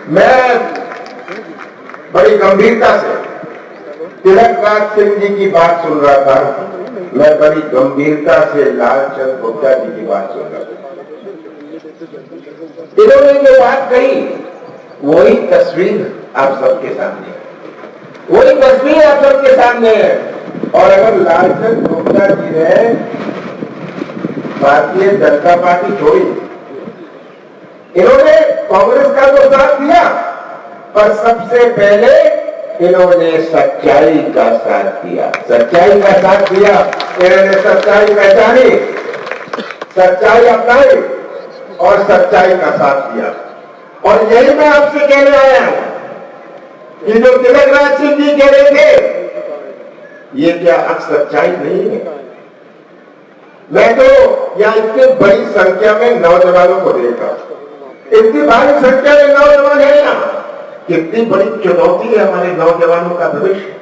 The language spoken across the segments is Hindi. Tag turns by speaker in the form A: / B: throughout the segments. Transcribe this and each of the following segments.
A: मैं बड़ी गंभीरता से तिलकराज सिंह जी की बात सुन रहा था। मैं बड़ी गंभीरता से लालचंद गुप्ता जी की बात सुन रहा था। इन्होंने जो बात कही वही तस्वीर आप सबके सामने है, वही तस्वीर आप सबके सामने है। और अगर लालचंद गुप्ता जी ने भारतीय जनता पार्टी छोड़ी, इन्होंने कांग्रेस का तो साथ दिया, पर सबसे पहले इन्होंने सच्चाई का साथ दिया, सच्चाई का साथ दिया। इन्होंने सच्चाई पहचानी, सच्चाई अपनाई और सच्चाई का साथ दिया। और यही मैं आपसे कहने आया हूं कि जो तिलकराज सिंह जी कह रहे थे, ये क्या सच्चाई नहीं है? मैं तो यहां इतनी बड़ी संख्या में नौजवानों को देखा, इतनी भारी संख्या में नौजवान है यहाँ। कितनी बड़ी चुनौती है हमारे नौजवानों का भविष्य।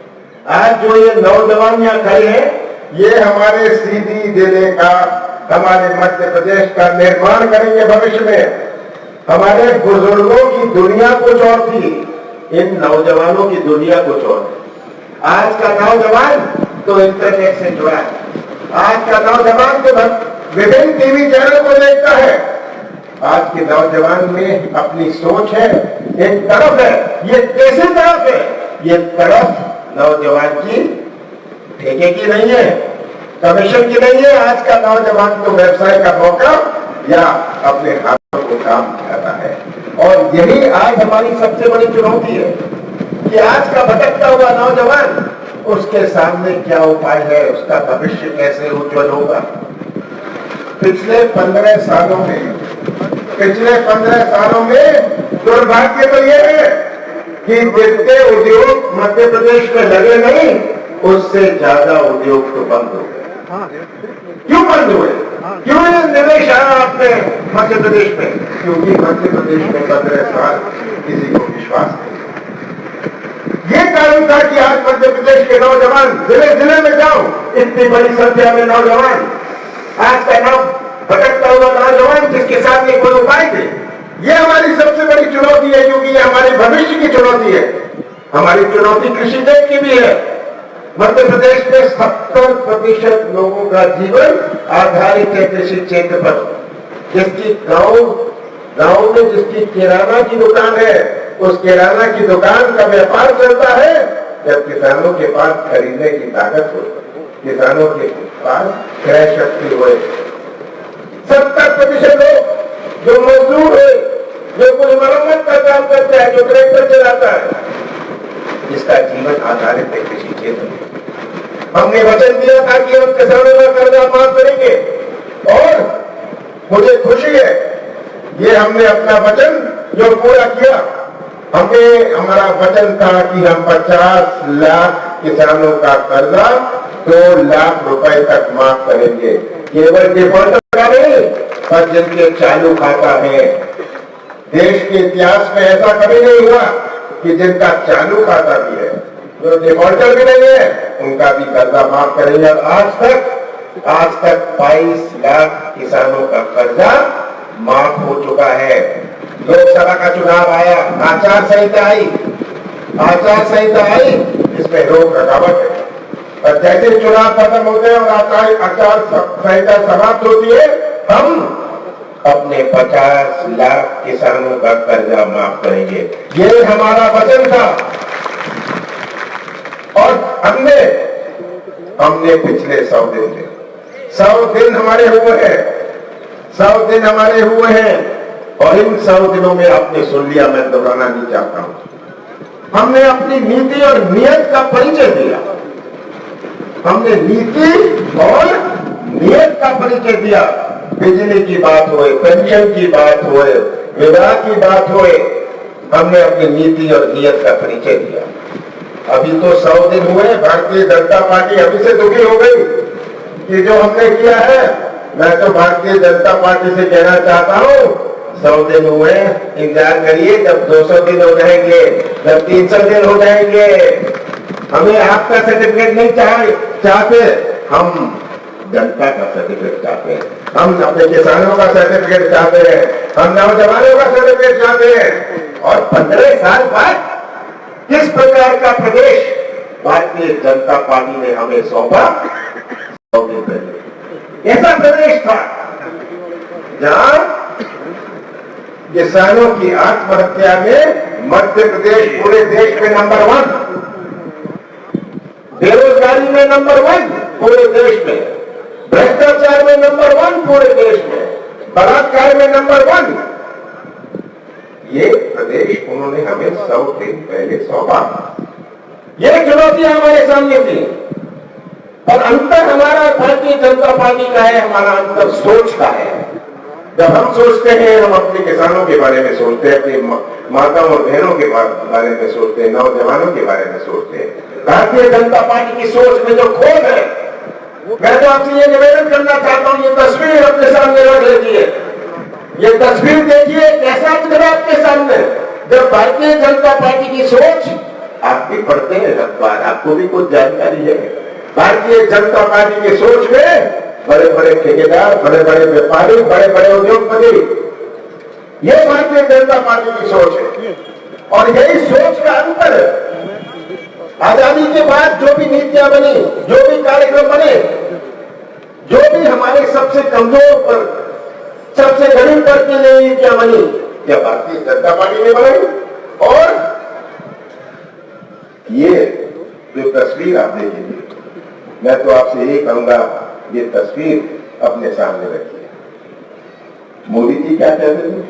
A: आज जो ये नौजवान यहाँ खड़े हैं, ये हमारे सीधी जिले का, हमारे मध्य प्रदेश का निर्माण करेंगे भविष्य में। हमारे बुजुर्गों की दुनिया कुछ और थी, इन नौजवानों की दुनिया कुछ और है। आज का नौजवान तो इंटरनेट से जुड़ा है, आज का नौजवान तो विभिन्न टीवी चैनल को देखता है। आज के नौजवान में अपनी सोच है, एक तरफ है। ये कैसी तरफ है? ये तरफ नौजवान की ठेके की नहीं है, कमीशन की नहीं है। आज का नौजवान तो व्यवसाय का मौका या अपने हाथों को काम करता है। और यही आज हमारी सबसे बड़ी चुनौती है कि आज का भटकता हुआ नौजवान, उसके सामने क्या उपाय है, उसका भविष्य कैसे उज्जवल होगा। पिछले 15 सालों में दुर्भाग्य तो यह है कि जितने उद्योग मध्य प्रदेश में लगे नहीं, उससे ज्यादा उद्योग तो बंद हो गए। क्यों बंद हुए? क्यों निवेश आया अपने मध्य प्रदेश में? क्योंकि मध्य प्रदेश में 15 साल किसी को विश्वास नहीं। ये कारण था कि आज मध्य प्रदेश के नौजवान जिले जिले में जाओ, इतनी बड़ी संख्या में नौजवान, आज का नाम भटकता हुआ नौजवान जिसके साथ में कोई उपाय थे। ये हमारी सबसे बड़ी चुनौती है, क्योंकि ये हमारे भविष्य की चुनौती है। हमारी चुनौती कृषि देश की भी है। मध्य प्रदेश में 70% लोगों का जीवन आधारित है कृषि क्षेत्र पर। जिसकी गांव में जिसकी किराना की दुकान है, उस किराना की दुकान का व्यापार चलता है जब किसानों के पास खरीदने की ताकत हो, किसानों के पास क्रय शक्ति हो। 70% लोग जो मजदूर है, जो कोई मरम्मत का काम करता है, जो ट्रैक्टर चलाता है, इसका जीवन आधारित है कृषि क्षेत्र में। हमने वचन दिया था कि हम किसानों का कर्जा माफ करेंगे और मुझे खुशी है ये हमने अपना वचन जो पूरा किया। हमारा वचन था कि हम 50 लाख किसानों का कर्जा 2 लाख रुपए तक माफ करेंगे। केवल डिफॉल्टर का नहीं, पर जिनके चालू खाता है। देश के इतिहास में ऐसा कभी नहीं हुआ कि जिनका चालू खाता भी है, जो डिफॉल्टर भी नहीं है, उनका भी कर्जा माफ करेंगे। और आज तक 22 लाख किसानों का कर्जा माफ हो चुका है। लोकसभा का चुनाव आया, आचार संहिता आई, इसमें रोक रखावट है। और जैसे चुनाव खत्म होते हैं और आचार संहिता समाप्त होती है, हम अपने 50 लाख किसानों का कर्जा माफ करेंगे। ये हमारा वचन था। और हमने पिछले 100 दिन हमारे हुए हैं। और इन 100 दिनों में आपने सुन लिया, मैं दोहराना नहीं चाहता हूं। हमने अपनी नीति और नियत का परिचय दिया। हमने नीति और नियत का परिचय दिया। बिजली की बात होए, पेंशन की बात होए, विवाह की बात होए, हमने अपनी नीति और नियत का परिचय दिया। अभी तो 100 दिन हुए, भारतीय जनता पार्टी अभी से दुखी हो गई कि जो हमने किया है। मैं तो भारतीय जनता पार्टी से कहना चाहता हूं, 100 दिन हुए, इंतजार करिए, जब 200 दिन हो जाएंगे, जब 300 दिन हो जाएंगे। हमें आपका सर्टिफिकेट नहीं चाहते, हम जनता का सर्टिफिकेट चाहते हैं। हम अपने किसानों का सर्टिफिकेट चाहते हैं, हम नौजवानों का सर्टिफिकेट चाहते हैं। और 15 साल बाद किस प्रकार का प्रदेश भारतीय जनता पार्टी ने हमें सौंपा। ऐसा प्रदेश था जहां किसानों की आत्महत्या में मध्य प्रदेश पूरे देश में नंबर 1, बेरोजगारी में नंबर 1 पूरे देश में, भ्रष्टाचार में नंबर 1 पूरे देश में, बलात्कार में नंबर 1। ये प्रदेश उन्होंने हमें 100 दिन पहले सौंपा। ये चुनौतियां हमारे सामने थी और अंतर हमारा भारतीय जनता पार्टी का है, हमारा अंतर सोच का है। जब हम सोचते हैं, हम अपने किसानों के बारे में सोचते हैं, अपनी माताओं और बहनों के बारे में सोचते हैं, नौजवानों के बारे में सोचते हैं। भारतीय जनता पार्टी की सोच में जो खोज है, मैं तो आपसे ये निवेदन करना चाहता हूं, ये तस्वीर अपने सामने रख लीजिए। ये तस्वीर देखिए कैसा दिखा आपके सामने। जब भारतीय जनता पार्टी की सोच, आप भी पढ़ते हैं अखबार, आपको भी कुछ जानकारी है। भारतीय जनता पार्टी की सोच में बड़े बड़े ठेकेदार, बड़े बड़े व्यापारी, बड़े बड़े उद्योगपति, ये भारतीय जनता पार्टी की सोच है और यही सोच का अंतर है। आजादी के बाद जो भी नीतियां बनी, जो भी कार्यक्रम बने, जो भी हमारे सबसे कमजोर पर, सबसे गरीब वर्ग के लिए नीतियां बनी, क्या भारतीय जनता पार्टी ने बनाई। और ये जो तस्वीर आप देखेंगे, मैं तो आपसे यही कहूंगा, ये तस्वीर अपने सामने रखिए। मोदी जी क्या कहते थे?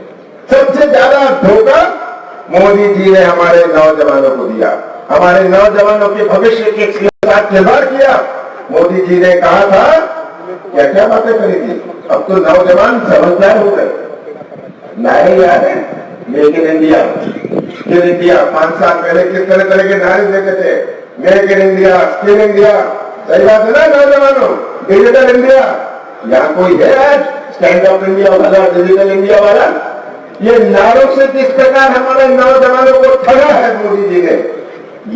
A: सबसे ज्यादा धोखा मोदी जी ने हमारे नौजवानों को दिया, हमारे नौजवानों के भविष्य के साथ खिलवाड़ किया। मोदी जी ने कहा था, क्या क्या बातें करी थी, अब तो नौजवान समझदार हो गए। नारे याद है, make in India, skill India. 5 साल पहले किस तरह तरह के नारे देते थे, make in India, skill India. सही बात है ना नौजवानों, डिजिटल इंडिया। यहाँ कोई है आज स्टैंड अप इंडिया वाला, डिजिटल इंडिया वाला? ये नारों से किस प्रकार हमारे नौजवानों को ठगा है मोदी जी ने,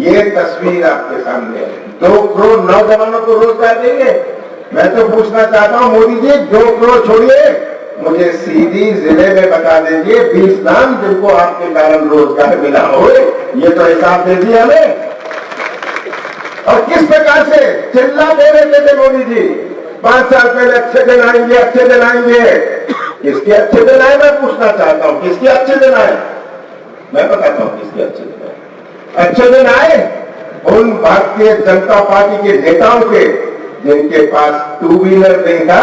A: ये तस्वीर आपके सामने है। 2 करोड़ नौजवानों को रोजगार देंगे। मैं तो पूछना चाहता हूं मोदी जी, 2 करोड़ छोड़िए, मुझे सीधी जिले में बता दीजिए 20 नाम जिनको आपके कारण रोजगार मिला हो। ये तो हिसाब दीजिए हमें। और किस प्रकार से चिल्ला दे रहे थे मोदी जी 5 साल पहले, अच्छे दिन आएंगे, अच्छे दिन आएंगे। किसके अच्छे दिन आए, मैं पूछना चाहता हूं, किसके अच्छे दिन आए? मैं बताता हूं किसके अच्छे दिन आए। अच्छे दिन आए उन भारतीय जनता पार्टी के नेताओं के जिनके पास 2 व्हीलर नहीं था,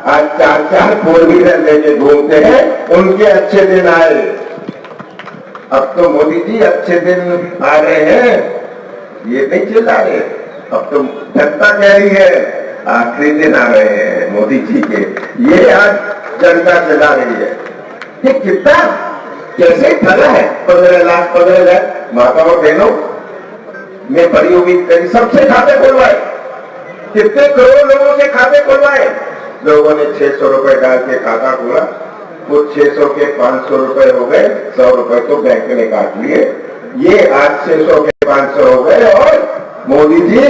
A: आज 4-4 4 व्हीलर लेके घूमते हैं, उनके अच्छे दिन आए। अब तो मोदी जी अच्छे दिन आ रहे हैं, ये नहीं चिल्ला रहे। अब तो जनता कह रही है आखिरी दिन आ रहे हैं मोदी जी के, ये आज जनता चिल्ला रही है। ये कितना कैसे ठगा है। 15 लाख 15 लाख माताओं बहनों में बड़ी उम्मीद करी, सबसे खाते खुलवाए, कितने करोड़ लोगों के खाते खुलवाए। लोगों ने 600 रुपए डाल के खाता खोला, कुछ 600 के 500 रुपए हो गए, 100 रुपए तो बैंक ने काट लिए। ये आज 600 के 500 हो गए और मोदी जी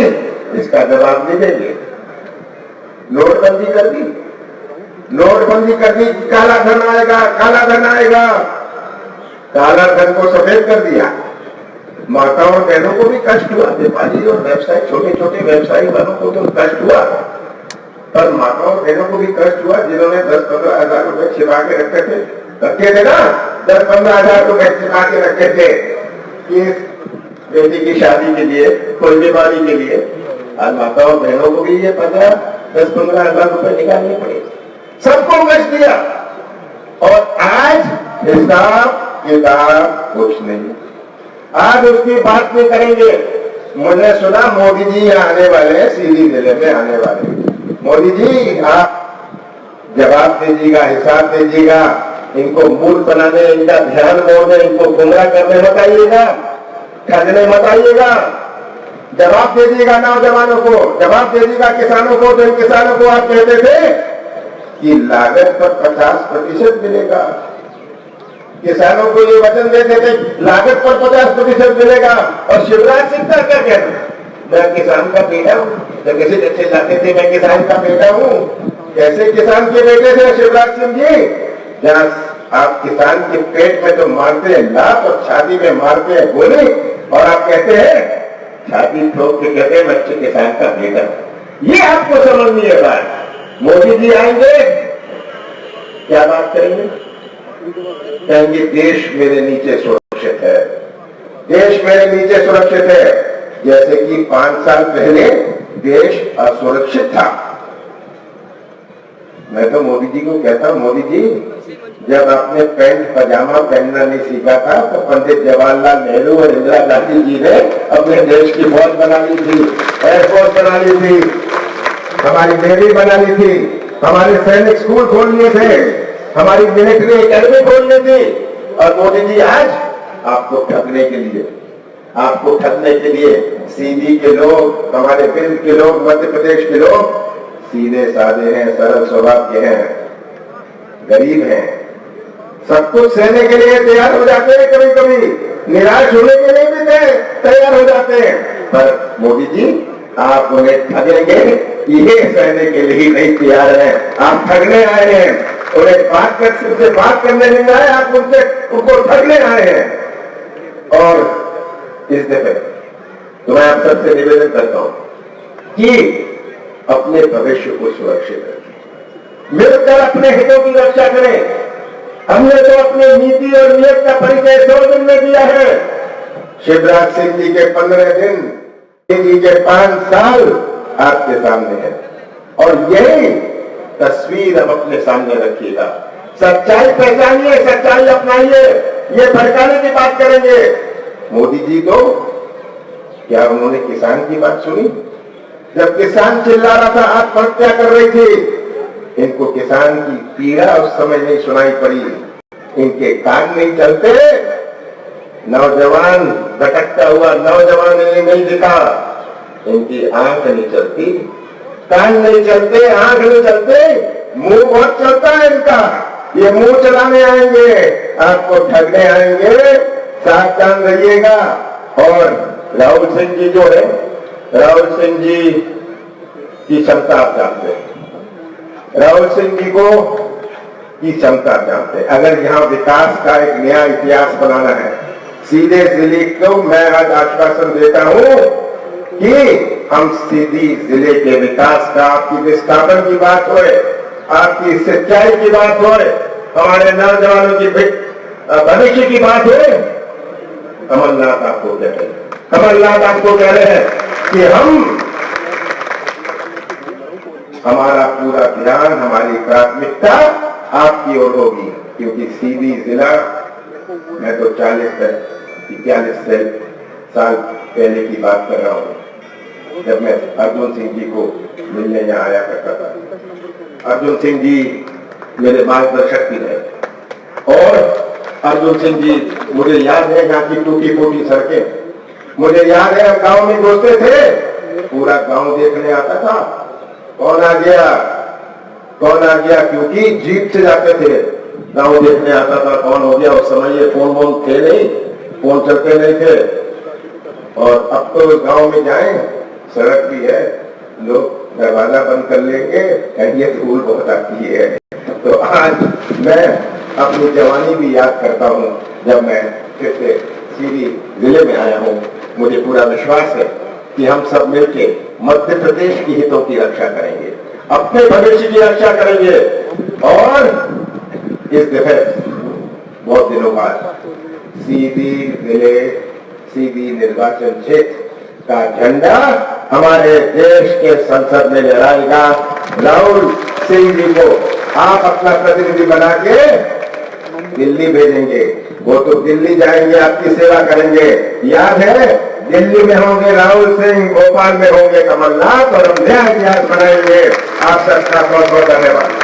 A: इसका जवाब नहीं देंगे। नोटबंदी कर दी, नोटबंदी कर दी, काला धन आएगा, काला धन आएगा। काला धन को सफेद कर दिया। माताओं और बहनों को भी कष्ट हुआ, व्यापारी और व्यवसाय, छोटे छोटे व्यवसायी वालों को तो कष्ट हुआ, पर माताओं और बहनों को भी कष्ट हुआ जिन्होंने 10-15 हजार रुपए छिपा के रखे थे ना, 10-15 हजार रुपए छिपा के रखे थे कि बेटी की शादी के लिए, कोई बीमारी के लिए। आज माताओं और बहनों को भी ये 10-15 हजार रुपए निकालने पड़े, सबको कष्ट दिया। और आज हिसाब किताब कुछ नहीं, आज उसकी बात नहीं करेंगे। मुझे सुना मोदी जी आने वाले, सीधी जिले में आने वाले। मोदी जी आप जवाब दीजिएगा, हिसाब दीजिएगा, इनको मूर्ख बनाने, इनका ध्यान मोड़ने, इनको गुमराह करने मत आइएगा, ठगने मत आइएगा। जवाब दे दीजिएगा नौजवानों को, जवाब दे दीजिएगा किसानों को। जिन किसानों को आप कहते थे कि लागत पर 50% मिलेगा, किसानों को ये वचन देते थे लागत पर 50% मिलेगा, और शिवराज सिंह का क्या कहना, मैं किसान का बेटा हूं। जब किसी अच्छे लाते थे मैं किसान का बेटा हूं, कैसे किसान के बेटे थे शिवराज सिंह जी? जहां आप किसान के पेट में तो मारते हैं लात और छाती में मारते हैं गोली, और आप कहते हैं, छाती ठोक के कहते हैं बच्चे किसान का बेटा। ये आपको समझ नहीं है बात। मोदी जी आएंगे, क्या बात करेंगे? कहेंगे देश मेरे नीचे सुरक्षित है, देश मेरे नीचे सुरक्षित है। जैसे कि 5 साल पहले देश असुरक्षित था। मैं तो मोदी जी को कहता हूं, मोदी जी जब आपने पैंट पजामा पहनना नहीं सीखा था तो पंडित जवाहरलाल नेहरू और इंदिरा गांधी जी ने अपने देश की फौज बना ली थी, एयरफोर्स बना ली थी, हमारी नेवी बना ली थी, हमारे सैनिक स्कूल खोल लिए थे, हमारी मिलिट्री एकेडमी खोल ली थी। और मोदी जी आज आपको ठगने के लिए, आपको ठगने के लिए सीधी के लोग, हमारे बिंद के लोग, मध्य प्रदेश के लोग सीधे साधे हैं, सरल स्वभाव के हैं, गरीब हैं, सब कुछ सहने के लिए तैयार हो जाते हैं, कभी कभी निराश होने के लिए भी तैयार हो जाते हैं। पर मोदी जी आप उन्हें ठगेंगे, ये सहने के लिए नहीं तैयार हैं। आप ठगने आए हैं, उन्हें बात करने नहीं आए, आप उनको ठगने आए हैं। और इस दफे तो मैं आप सबसे निवेदन करता हूं कि अपने भविष्य को सुरक्षित रखें, मिलकर अपने हितों की रक्षा करें। हमने तो अपनी नीति और नियत का परिचय 100 दिन में दिया है। शिवराज सिंह जी के 15 दिन, जी के 5 साल आपके सामने है, और यही तस्वीर अब अपने सामने रखिएगा। सच्चाई पहचानिए, सच्चाई अपनाइए। ये भड़काने की बात करेंगे मोदी जी तो क्या उन्होंने किसान की बात सुनी? जब किसान चिल्ला रहा था, आत्महत्या कर रही थी, इनको किसान की पीड़ा उस समय नहीं सुनाई पड़ी, इनके कान नहीं चलते। नौजवान भटकता हुआ नौजवान नहीं दिखा, इनकी आंख नहीं चलती, कान नहीं चलते, आंख नहीं चलते, मुंह बहुत चलता है इनका। ये मुंह चलाने आएंगे, आपको ठगने आएंगे, सावधान रहिएगा। और राहुल सिंह जी जो है, राहुल सिंह जी की क्षमता आप जानते हैं, राहुल सिंह जी को की क्षमता जानते हैं। अगर यहाँ विकास का एक नया इतिहास बनाना है, सीधे जिले को मैं आज आश्वासन देता हूं कि हम सीधी जिले के विकास का, आपकी विस्थापन की बात हो, आपकी सच्चाई की बात हो, हमारे नौजवानों की भविष्य की बात हो, कमलनाथ आपको कह रहे हैं, कमलनाथ आपको कह रहे हैं कि हमारा पूरा ध्यान, हमारी प्राथमिकता आपकी ओर होगी। क्योंकि सीधी जिला, मैं तो 41 साल पहले की बात कर रहा हूं, जब मैं अर्जुन सिंह जी को मिलने यहाँ आया करता था। अर्जुन सिंह जी मेरे मार्गदर्शक भी रहे, और अर्जुन सिंह जी, मुझे याद है यहाँ की टूटी फूटी सड़कें, मुझे याद है हम गांव में घुसते थे, पूरा गांव देखने आता था, कौन आ गया, कौन आ गया, क्योंकि जीप से जाते थे, गांव देखने आता था कौन हो गया। उस समय ये फोन थे नहीं, फोन चलते नहीं थे। और अब तो गांव में जाएं, सड़क भी है, लोग दरवाजा बंद कर लेंगे, कहिए धूल बहुत आती है। तो आज मैं अपनी जवानी भी याद करता हूं, जब मैं फिर से सीधी जिले में आया हूं। मुझे पूरा विश्वास है कि हम सब मिलके मध्य प्रदेश की हितों की रक्षा करेंगे, अपने भविष्य की रक्षा करेंगे। और इस दफे बहुत दिनों बाद सीधी जिले, सीधी निर्वाचन क्षेत्र का झंडा हमारे देश के संसद में लहराएगा। राहुल सिंह जी को आप अपना प्रतिनिधि बना के दिल्ली भेजेंगे, वो तो दिल्ली जाएंगे, आपकी सेवा करेंगे। याद है, दिल्ली में होंगे राहुल सिंह, भोपाल में होंगे कमलनाथ, और हम नया इतिहास बनाएंगे। आप सबका बहुत बहुत धन्यवाद।